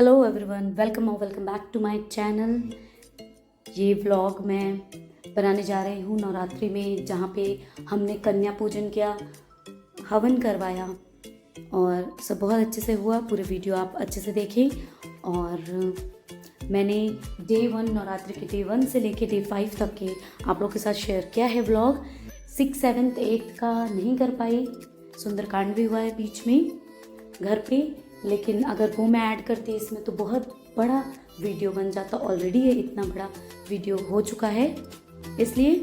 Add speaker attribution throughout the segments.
Speaker 1: Hello everyone, welcome back to my channel. ये vlog मैं बनाने जा रही हूँ नवरात्रि में, जहाँ पे हमने कन्या पूजन किया, हवन करवाया और सब बहुत अच्छे से हुआ। पूरे वीडियो आप अच्छे से देखें। और मैंने डे 1 नवरात्रि के डे 1 से लेके डे 5 तक के आप लोग के साथ शेयर किया है व्लॉग। 6, 7, 8 का नहीं कर पाई, सुंदरकांड भी हुआ है बीच में घर पे, लेकिन अगर वो मैं ऐड करती इसमें तो बहुत बड़ा वीडियो बन जाता। ऑलरेडी ये इतना बड़ा वीडियो हो चुका है, इसलिए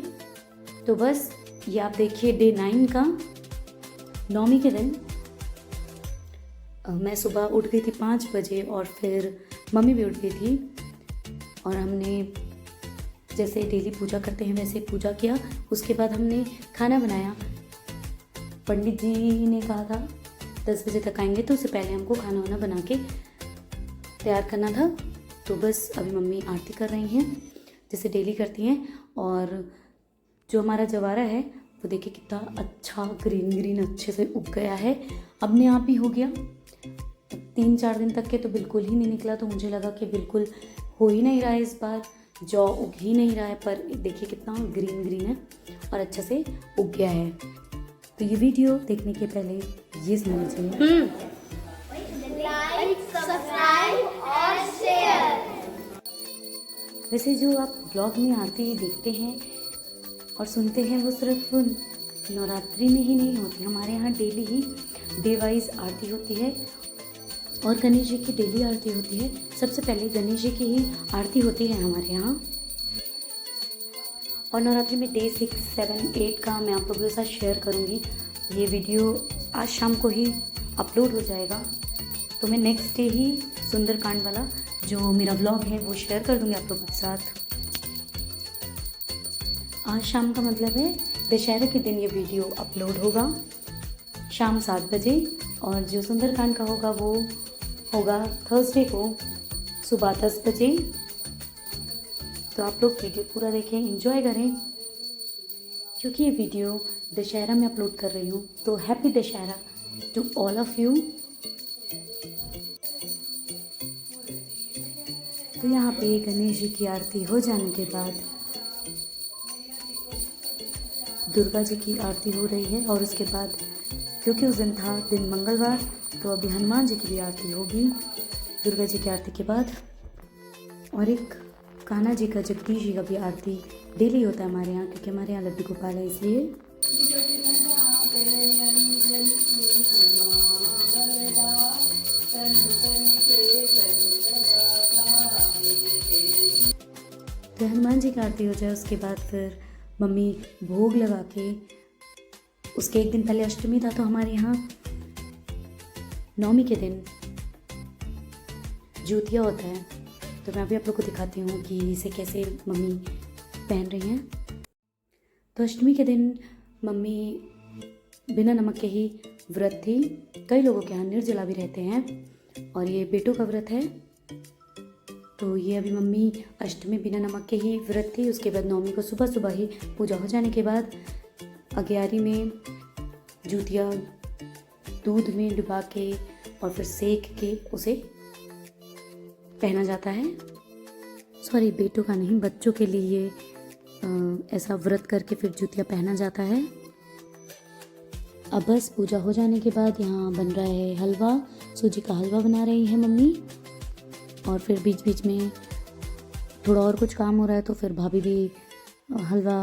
Speaker 1: तो बस ये आप देखिए डे 9 का। नवमी के दिन मैं सुबह उठ गई थी 5 बजे और फिर मम्मी भी उठ गई थी और हमने जैसे डेली पूजा करते हैं वैसे पूजा किया। उसके बाद हमने खाना बनाया। पंडित जी ने कहा था 10 बजे तक आएंगे, तो उससे पहले हमको खाना वाना बना के तैयार करना था। तो बस अभी मम्मी आरती कर रही हैं जैसे डेली करती हैं। और जो हमारा जवारा है वो देखिए कितना अच्छा ग्रीन ग्रीन अच्छे से उग गया है, अपने आप ही हो गया। 3-4 दिन तक के तो बिल्कुल ही नहीं निकला, तो मुझे लगा कि बिल्कुल हो ही नहीं रहा है, इस बार जौ उग ही नहीं रहा है। पर देखिए कितना ग्रीन ग्रीन है और अच्छे से उग गया है। तो ये वीडियो देखने के पहले ये समझ लीजिए,
Speaker 2: लाइक, सब्सक्राइब और शेयर।
Speaker 1: वैसे जो आप ब्लॉग में आरती देखते हैं और सुनते हैं वो सिर्फ नवरात्रि में ही नहीं होती, हमारे यहाँ डेली ही डे वाइज आरती होती है और गणेश जी की डेली आरती होती है। सबसे पहले गणेश जी की ही आरती होती है हमारे यहाँ। और नवरात्रि में डे 6, 7, 8 का मैं आप लोगों के साथ शेयर करूँगी। ये वीडियो आज शाम को ही अपलोड हो जाएगा, तो मैं नेक्स्ट डे ही सुंदरकांड वाला जो मेरा व्लॉग है वो शेयर कर दूँगी आप लोगों के साथ। आज शाम का मतलब है दशहरे के दिन ये वीडियो अपलोड होगा शाम 7 बजे, और जो सुंदरकांड का होगा वो होगा थर्सडे को सुबह 10 बजे। तो आप लोग वीडियो पूरा देखें, एंजॉय करें, क्योंकि ये वीडियो दशहरा में अपलोड कर रही हूँ। तो happy Dussehra to all of you. तो यहाँ पे गणेश जी की आरती हो जाने के बाद दुर्गा जी की आरती हो रही है, और उसके बाद क्योंकि उस दिन था दिन मंगलवार, तो अभी हनुमान जी की भी आरती होगी दुर्गा जी की आरती के बाद। और एक कान्हा जी का, जगदीश जी का भी आरती डेली होता है हमारे यहाँ, क्योंकि हमारे यहाँ लड्डू गोपाल है इसलिए। तो हनुमान जी की आरती हो जाए उसके बाद फिर मम्मी भोग लगा के, उसके एक दिन पहले अष्टमी था, तो हमारे यहाँ नवमी के दिन ज्योतिया होता है। तो मैं अभी आप लोग को दिखाती हूँ कि इसे कैसे मम्मी पहन रही हैं। तो अष्टमी के दिन मम्मी बिना नमक के ही व्रत थी। कई लोगों के यहाँ निर्जला भी रहते हैं, और ये बेटों का व्रत है। तो ये अभी मम्मी अष्टमी बिना नमक के ही व्रत थी। उसके बाद नवमी को सुबह सुबह ही पूजा हो जाने के बाद 11 में ज्योतिया दूध में डुबा के और फिर सेक के उसे पहना जाता है। सॉरी, बेटों का नहीं, बच्चों के लिए ऐसा व्रत करके फिर ज्योतिया पहना जाता है। अब बस पूजा हो जाने के बाद यहाँ बन रहा है हलवा। सूजी का हलवा बना रही है मम्मी, और फिर बीच बीच में थोड़ा और कुछ काम हो रहा है, तो फिर भाभी भी हलवा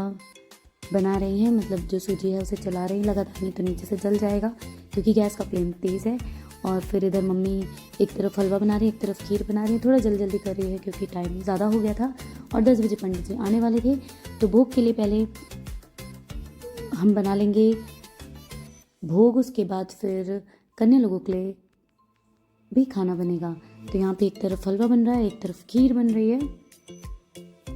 Speaker 1: बना रही हैं, मतलब जो सूजी है उसे चला रही लगातार, नहीं तो नीचे से जल जाएगा, क्योंकि गैस का फ्लेम तेज़ है। और फिर इधर मम्मी एक तरफ हलवा बना रही है, एक तरफ खीर बना रही है। थोड़ा जल्दी कर रही है क्योंकि टाइम ज़्यादा हो गया था और 10 बजे पंडित जी आने वाले थे। तो भोग के लिए पहले हम बना लेंगे भोग, उसके बाद फिर कन्या लोगों के लिए भी खाना बनेगा। तो यहाँ पे एक तरफ हलवा बन रहा है, एक तरफ खीर बन रही है,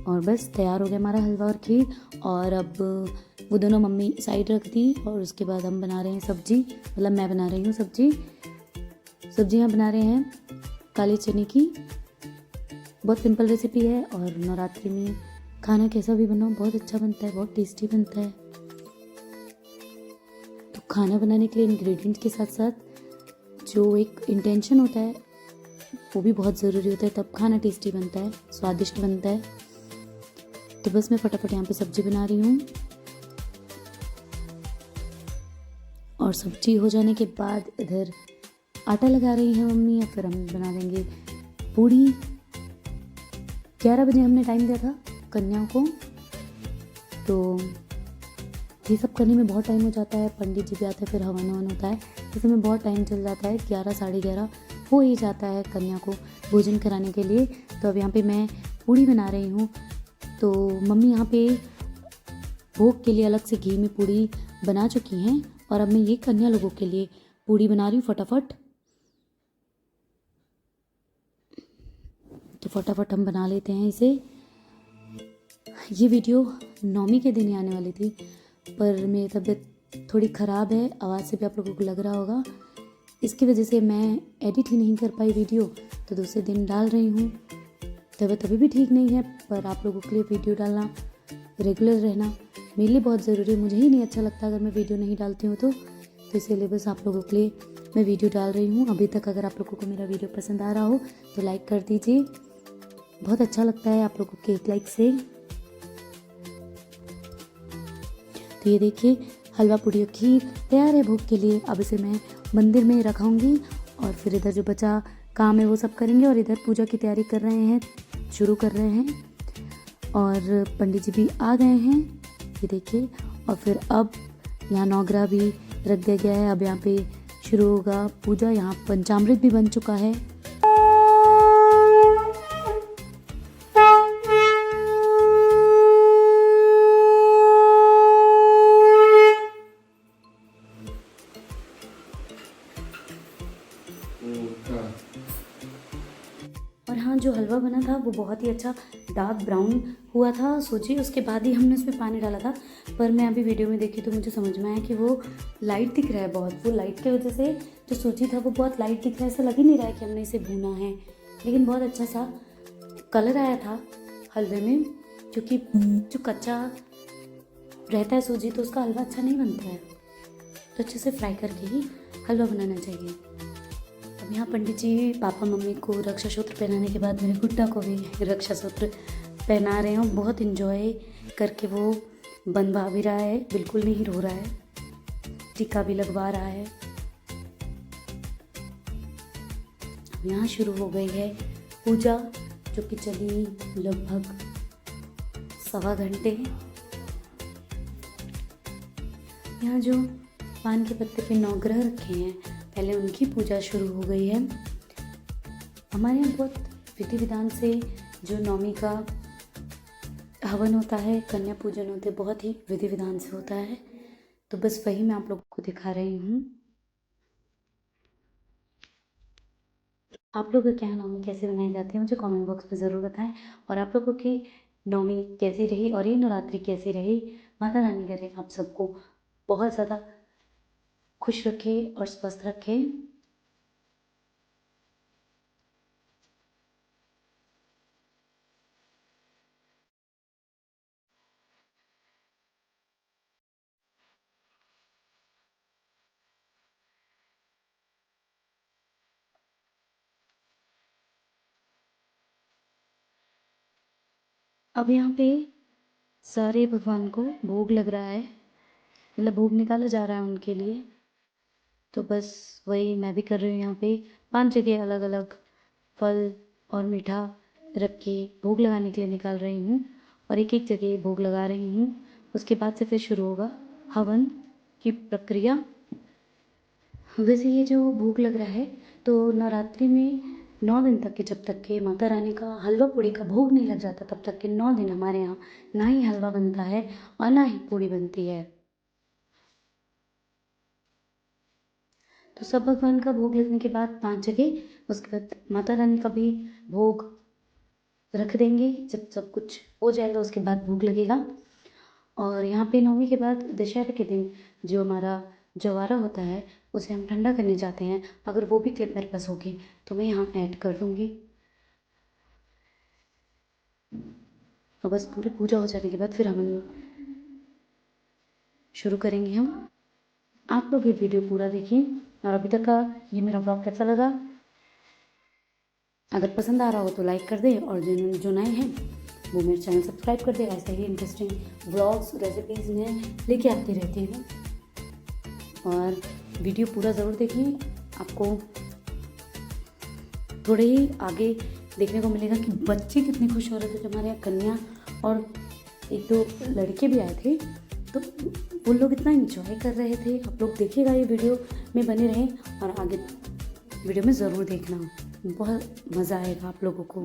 Speaker 1: और बस तैयार हो गया हमारा हलवा और खीर। और अब वो दोनों मम्मी साइड रख दी, और उसके बाद हम बना रहे हैं सब्जी, मतलब मैं बना रही हूँ सब्जी यहाँ बना रहे हैं काले चने की। बहुत सिंपल रेसिपी है, और नवरात्रि में खाना कैसा भी बनाओ बहुत अच्छा बनता है, बहुत टेस्टी बनता है। तो खाना बनाने के लिए इंग्रेडिएंट्स के साथ साथ जो एक इंटेंशन होता है वो भी बहुत ज़रूरी होता है, तब खाना टेस्टी बनता है, स्वादिष्ट बनता है। तो बस मैं फटाफट यहाँ पे सब्जी बना रही हूँ, और सब्जी हो जाने के बाद इधर आटा लगा रही है मम्मी, या फिर हम बना देंगे पूड़ी। 11 बजे हमने टाइम दिया था कन्याओं को, तो ये सब करने में बहुत टाइम हो जाता है। पंडित जी भी आते हैं, फिर हवन ववन होता है, इसमें बहुत टाइम चल जाता है। 11 साढ़े 11 हो ही जाता है कन्या को भोजन कराने के लिए। तो अब यहाँ पे मैं पूड़ी बना रही हूँ। तो मम्मी यहाँ पे भोग के लिए अलग से घी में पूड़ी बना चुकी हैं, और अब मैं ये कन्या लोगों के लिए पूड़ी बना रही हूँ फटाफट। तो फटाफट हम बना लेते हैं इसे। ये वीडियो नौमी के दिन ही आने वाली थी, पर मेरी तबीयत थोड़ी ख़राब है, आवाज़ से भी आप लोगों को लग रहा होगा, इसकी वजह से मैं एडिट ही नहीं कर पाई वीडियो, तो दूसरे दिन डाल रही हूँ। तबीयत अभी भी ठीक नहीं है, पर आप लोगों के लिए वीडियो डालना, रेगुलर रहना मेरे लिए बहुत ज़रूरी है। मुझे ही नहीं अच्छा लगता अगर मैं वीडियो नहीं डालती हूँ तो इसीलिए बस आप लोगों के लिए मैं वीडियो डाल रही हूँ। अभी तक अगर आप लोगों को मेरा वीडियो पसंद आ रहा हो तो लाइक कर दीजिए, बहुत अच्छा लगता है आप लोगों के एक लाइक से। तो ये देखिए हलवा पूड़ी और खीर तैयार है भोग के लिए। अब इसे मैं मंदिर में रखाऊंगी, और फिर इधर जो बचा काम है वो सब करेंगे, और इधर पूजा की तैयारी कर रहे हैं, शुरू कर रहे हैं, और पंडित जी भी आ गए हैं, ये देखिए। और फिर अब यहाँ नौग्रह भी रख दिया गया है। अब यहाँ पे शुरू होगा पूजा। यहाँ पंचामृत भी बन चुका है। और हाँ, जो हलवा बना था वो बहुत ही अच्छा डार्क ब्राउन हुआ था सूजी, उसके बाद ही हमने उसमें पानी डाला था। पर मैं अभी वीडियो में देखी तो मुझे समझ में आया कि वो लाइट दिख रहा है बहुत। वो लाइट की वजह से जो सूजी था वो बहुत लाइट दिख रहा है, ऐसा लग ही नहीं रहा है कि हमने इसे भूना है, लेकिन बहुत अच्छा सा कलर आया था हलवे में। क्योंकि जो कच्चा रहता है सूजी तो उसका हलवा अच्छा नहीं बनता है, तो अच्छे से फ्राई करके ही हलवा बनाना चाहिए। अब यहाँ पंडित जी पापा मम्मी को रक्षा सूत्र पहनाने के बाद मेरे गुड्डा को भी रक्षा सूत्र पहना रहे हैं। बहुत इन्जॉय करके वो बनवा भी रहा है, बिल्कुल नहीं रो रहा है, टीका भी लगवा रहा है। अब यहाँ शुरू हो गई है पूजा, जो कि चली लगभग 1.25 घंटे। यहाँ जो पान के पत्ते पे नवग्रह रखे हैं, पहले उनकी पूजा शुरू हो गई है। हमारे यहाँ बहुत विधि विधान से जो नौमी का हवन होता है, कन्या पूजन होते हैं, बहुत ही विधि विधान से होता है। तो बस वही मैं आप लोगों को दिखा रही हूँ। आप लोगों के यहाँ नौमी कैसे मनाई जाती है मुझे कमेंट बॉक्स में ज़रूर बताएं, और आप लोगों की नौमी कैसी रही और ये नवरात्रि कैसी रही। माता रानी करे आप सबको बहुत ज़्यादा खुश रखे और स्वस्थ रखे। अब यहाँ पे सारे भगवान को भोग लग रहा है, मतलब भोग निकाला जा रहा है उनके लिए। तो बस वही मैं भी कर रही हूँ। यहाँ पे 5 जगह अलग अलग फल और मीठा रख के भोग लगाने के लिए निकाल रही हूँ, और एक एक जगह भोग लगा रही हूँ। उसके बाद से फिर शुरू होगा हवन की प्रक्रिया। वैसे ये जो भोग लग रहा है तो नवरात्रि में 9 दिन तक के, जब तक के माता रानी का हलवा पूड़ी का भोग नहीं लग जाता तब तक के 9 दिन हमारे यहाँ ना ही हलवा बनता है और ना ही पूड़ी बनती है। तो सब भगवान का भोग लगने के बाद 5 जगह, उसके बाद माता रानी का भी भोग रख देंगे। जब सब कुछ हो जाएगा उसके बाद भोग लगेगा। और यहाँ पे नौमी के बाद दशहरा के दिन जो हमारा जवारा होता है उसे हम ठंडा करने जाते हैं। अगर वो भी क्लिप मेरे पास होगी तो मैं यहाँ ऐड कर दूँगी। और बस पूरी पूजा हो जाने के बाद फिर हम शुरू करेंगे। हम आप लोग ये वीडियो पूरा देखिए। और अभी तक का ये मेरा ब्लॉग कैसा लगा अगर पसंद आ रहा हो तो लाइक कर दे, और जो नए हैं वो मेरे चैनल सब्सक्राइब कर दे। ऐसे ही इंटरेस्टिंग व्लॉग्स रेसिपीज़ में लेके आती रहती हूँ, और वीडियो पूरा ज़रूर देखिए। आपको थोड़े ही आगे देखने को मिलेगा कि बच्चे कितने खुश हो रहे थे जब हमारे यहाँ कन्या और एक दो लड़के भी आए थे, तो वो लोग इतना एंजॉय कर रहे थे। आप लोग देखिएगा, ये वीडियो में बने रहें और आगे वीडियो में ज़रूर देखना, बहुत मज़ा आएगा आप लोगों को।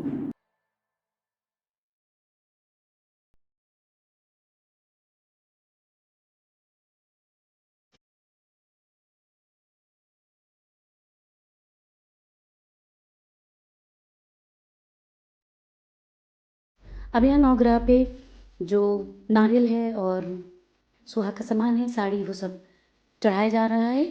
Speaker 1: अब यहाँ नवग्रह पे जो नारियल है और सुहाग का सामान है, साड़ी, वो सब चढ़ाया जा रहा है।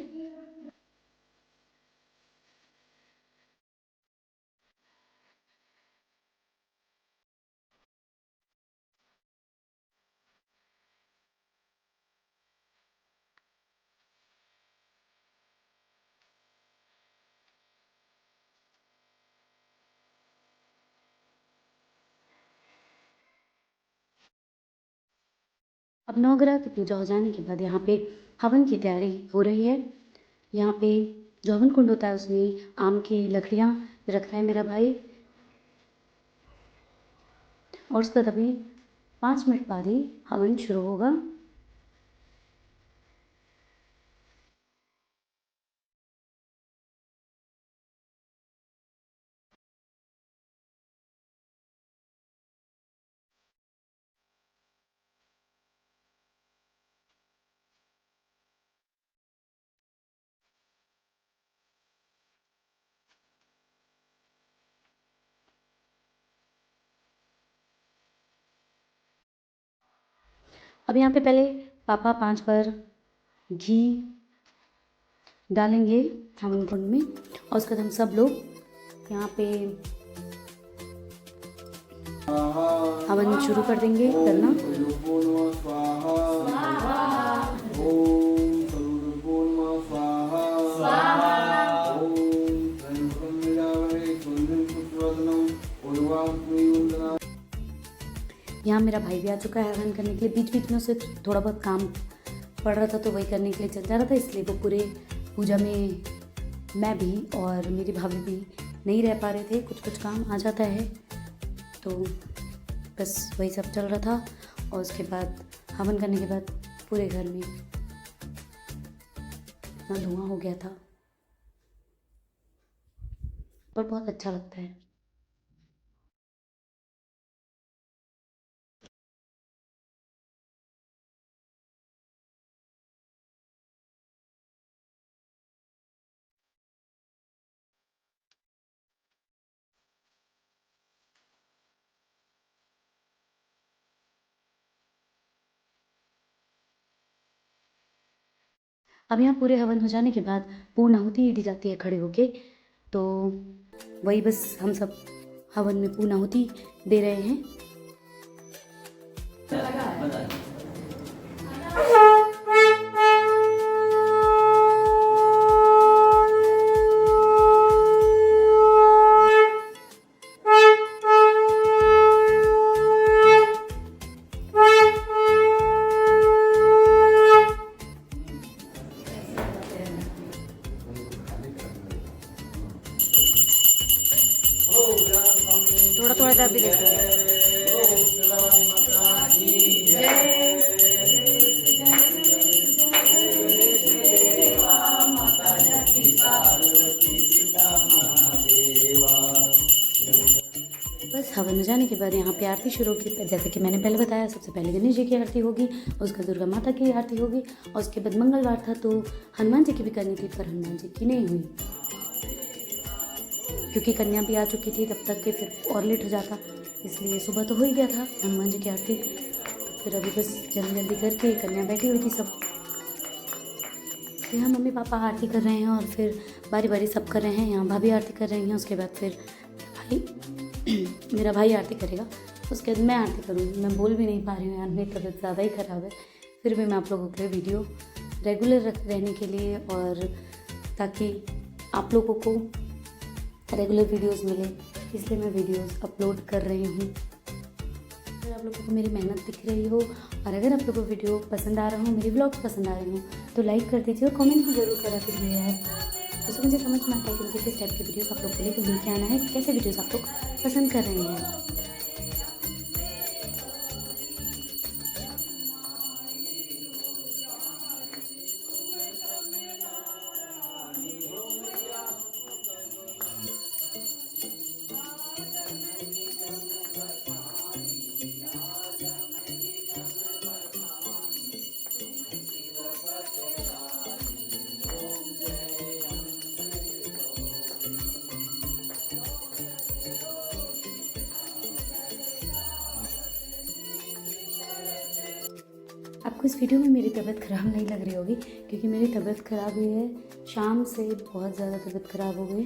Speaker 1: अब नवग्रह की पूजा हो जाने के बाद यहाँ पे हवन की तैयारी हो रही है। यहाँ पे जो हवन कुंड होता है उसमें आम की लकड़ियाँ रख रहा है मेरा भाई, और उसके बाद अभी 5 मिनट बाद ही हवन शुरू होगा। अब यहाँ पे पहले पापा 5 बार घी डालेंगे हवन कुंड में, और उसके बाद हम सब लोग यहाँ पे हवन शुरू कर देंगे करना। यहाँ मेरा भाई भी आ चुका है हवन करने के लिए। बीच बीच में उसे थोड़ा बहुत काम पड़ रहा था तो वही करने के लिए चल जा रहा था, इसलिए वो पूरे पूजा में मैं भी और मेरी भाभी भी नहीं रह पा रहे थे। कुछ कुछ काम आ जाता है, तो बस वही सब चल रहा था। और उसके बाद हवन करने के बाद पूरे घर में इतना धुआं हो गया था, पर बहुत अच्छा लगता है। अब यहाँ पूरे हवन हो जाने के बाद पूर्ण आहुति दी जाती है खड़े होके, तो वही बस हम सब हवन में पूर्ण आहुति दे रहे हैं। थोड़ा थोड़ा दर्द भी देते हैं। बस हवन हो जाने के बाद यहाँ पे आरती शुरू होगी। जैसे कि मैंने पहले बताया, सबसे पहले गणेश जी की आरती होगी, उसके बाद दुर्गा माता की आरती होगी, और उसके बाद मंगलवार था तो हनुमान जी की भी करनी थी, पर हनुमान जी की नहीं हुई क्योंकि कन्या भी आ चुकी थी तब तक के, फिर और लेट हो जाता, इसलिए सुबह तो हो ही गया था हनुमान जी की आरती। तो फिर अभी बस जल्दी जल्दी करके कन्या बैठी हुई थी सब, यहाँ मम्मी पापा आरती कर रहे हैं और फिर बारी बारी सब कर रहे हैं। यहाँ भाभी आरती कर रही हैं, उसके बाद फिर मेरा भाई आरती करेगा, उसके बाद मैं आरती करूँगी। मैं बोल भी नहीं पा रही हूँ यार, मेरी तबीयत ज़्यादा ही ख़राब है। फिर भी मैं आप लोगों के लिए वीडियो रेगुलर रहने के लिए, और ताकि आप लोगों को रेगुलर वीडियोस मिले, इसलिए मैं वीडियोस अपलोड कर रही हूँ। अगर आप लोगों को मेरी मेहनत दिख रही हो और अगर आप लोगों को वीडियो पसंद आ रहा हो, मेरी व्लॉग्स पसंद आ रहे हो, तो लाइक कर दीजिए और कमेंट भी ज़रूर करा कीजिए यार। तो मुझे समझ में आता है कि मुझे किस टाइप के वीडियोस आप लोग के लिए लेके आना है, कैसे वीडियोस आप लोग पसंद कर रहे हैं। आपको इस वीडियो में मेरी तबीयत ख़राब नहीं लग रही होगी, क्योंकि मेरी तबीयत ख़राब हुई है शाम से, बहुत ज़्यादा तबीयत ख़राब हो गई।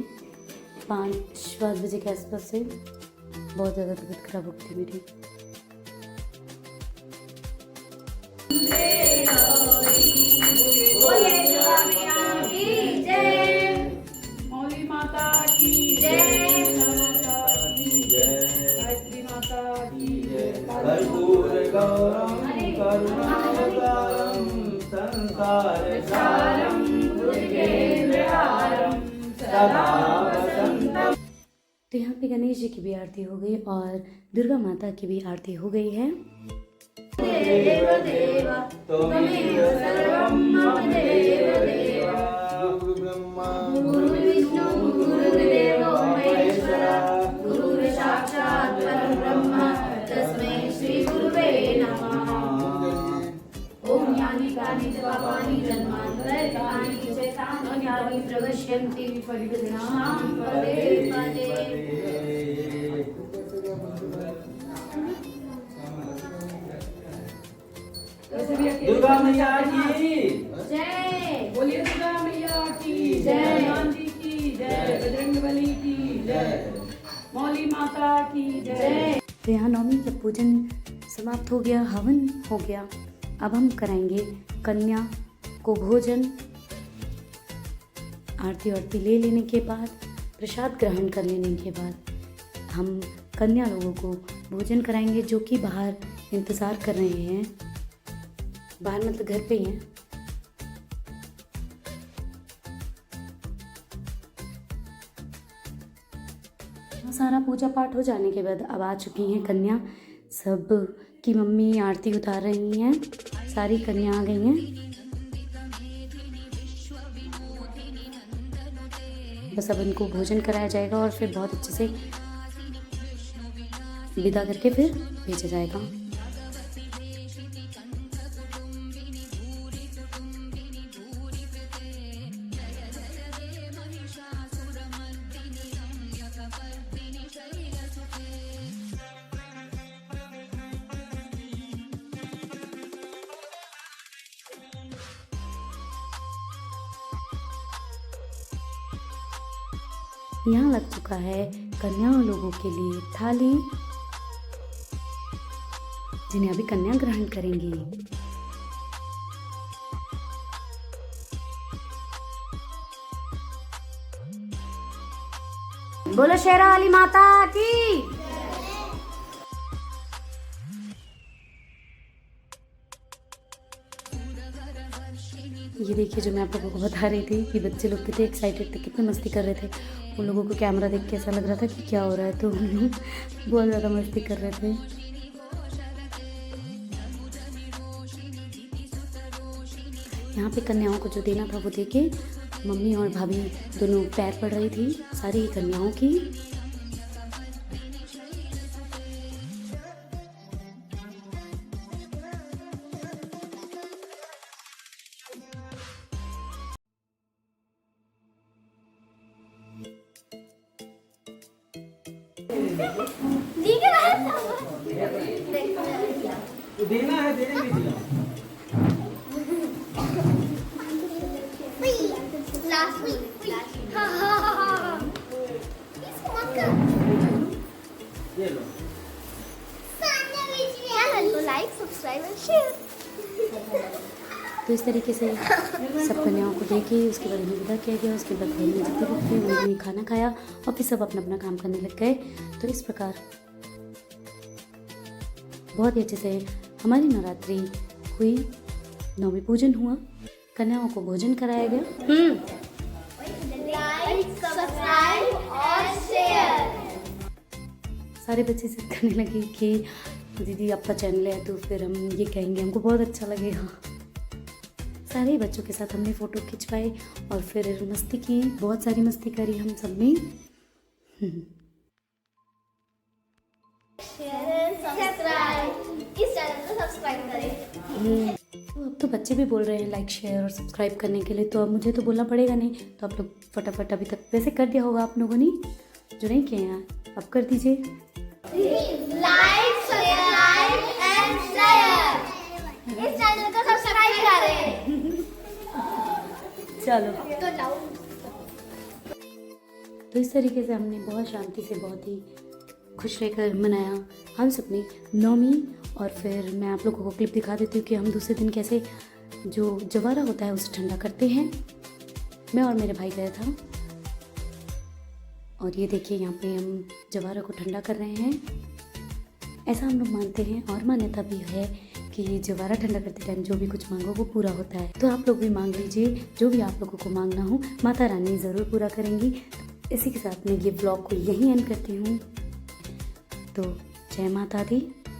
Speaker 1: 5 बजे के आसपास से बहुत ज़्यादा तबीयत ख़राब हो गई मेरी।
Speaker 3: मौली माता की जय, माता की जय, गायत्री माता की जय। कर्पूर गौरम करुणावतारम संसार सारम भुजगेन्द्रहारम सदा वसंतम।
Speaker 1: तो यहाँ पे गणेश जी की भी आरती हो गई और दुर्गा माता की भी आरती हो गई है।
Speaker 3: देव देव त्वमेव सर्वं मम देव देव। गुरु ब्रह्मा गुरु विष्णु गुरुदेवो महेश्वरः गुरुः साक्षात् परब्रह्म तस्मै श्री गुरुवे नमः। ओम यानि कानि च पापानि जन्मान्तराणि च तानि प्रवश्यन्ति विपरीतदिनां पदे पदे। दुर्गा मैया की जय, बोलिए दुर्गा मैया की जय, हनुमान जी की जय, बजरंगबली की जय, मौली माता की जय।
Speaker 1: तो यहाँ नवमी का पूजन समाप्त हो गया, हवन हो गया। अब हम कराएंगे कन्या को भोजन। आरती वारती ले लेने के बाद, प्रसाद ग्रहण कर लेने के बाद हम कन्या लोगों को भोजन कराएंगे, जो कि बाहर इंतज़ार कर रहे हैं। बाहर मतलब घर पे ही हैं। सारा पूजा पाठ हो जाने के बाद अब आ चुकी हैं कन्या। सब की मम्मी आरती उतार रही हैं, सारी कन्या आ गई हैं। बस अब इनको भोजन कराया जाएगा और फिर बहुत अच्छे से विदा करके फिर भेजा जाएगा। यहाँ लग चुका है कन्या लोगों के लिए थाली, जिन्हें अभी कन्या ग्रहण करेंगी। बोलो शेरा वाली माता की। ये देखिए, जो मैं आप लोगों को बता रही थी कि बच्चे लोग कितने एक्साइटेड थे, कितने मस्ती कर रहे थे। उन लोगों को कैमरा देख के ऐसा लग रहा था कि क्या हो रहा है, तो उन लोग बहुत ज़्यादा मस्ती कर रहे थे। यहाँ पे कन्याओं को जो देना था वो देके मम्मी और भाभी दोनों पैर पड़ रही थी सारी कन्याओं की।
Speaker 3: देना है, देने भी दिया।
Speaker 2: Last week.
Speaker 3: ये लो।
Speaker 2: Channel को like, subscribe and share.
Speaker 1: तो इस तरीके से सब कन्याओं को देके उसके बाद उन्हें विदा किया गया। उसके बाद घर में जितने लोग थे उन्होंने खाना खाया और फिर सब अपना अपना काम करने लग गए। तो इस प्रकार बहुत ही अच्छे से हमारी नवरात्रि हुई, नवमी पूजन हुआ, कन्याओं को भोजन कराया गया।
Speaker 2: लाइक, सब्सक्राइब और शेयर।
Speaker 1: सारे बच्चे जिद करने लगे कि दीदी आपका चैनल है तो फिर हम ये कहेंगे, हमको बहुत अच्छा लगेगा। सारे बच्चों के साथ हमने फ़ोटो खिंचवाए और फिर मस्ती की, बहुत सारी मस्ती करी हम सब ने।
Speaker 2: सब्सक्राइब, इस चैनल को सब्सक्राइब करें।
Speaker 1: तो अब तो बच्चे भी बोल रहे हैं लाइक शेयर और सब्सक्राइब करने के लिए, तो अब मुझे तो बोलना पड़ेगा नहीं। तो आप लोग फटाफट अभी तक वैसे कर दिया होगा आप लोगों ने, जो नहीं किए हैं अब कर दीजिए।
Speaker 2: Like, subscribe and share. इस चैनल को सब्सक्राइब करें।
Speaker 1: चलो,
Speaker 2: तो लाओ।
Speaker 1: तो इस तरीके से हमने बहुत शांति से, बहुत ही खुश रहकर मनाया हम सबने नवमी। और फिर मैं आप लोगों को क्लिप दिखा देती हूँ कि हम दूसरे दिन कैसे जो जवारा होता है उसे ठंडा करते हैं। मैं और मेरे भाई गया था और ये देखिए यहाँ पे हम जवारा को ठंडा कर रहे हैं। ऐसा हम लोग मानते हैं और मान्यता भी है कि जवारा ठंडा करते टाइम जो भी कुछ मांगो वो पूरा होता है। तो आप लोग भी मांग लीजिए, जो भी आप लोगों को मांगना हो माता रानी ज़रूर पूरा करेंगी। इसी के साथ मैं ये ब्लॉग को यहीं एंड करती हूँ। तो जय माता दी।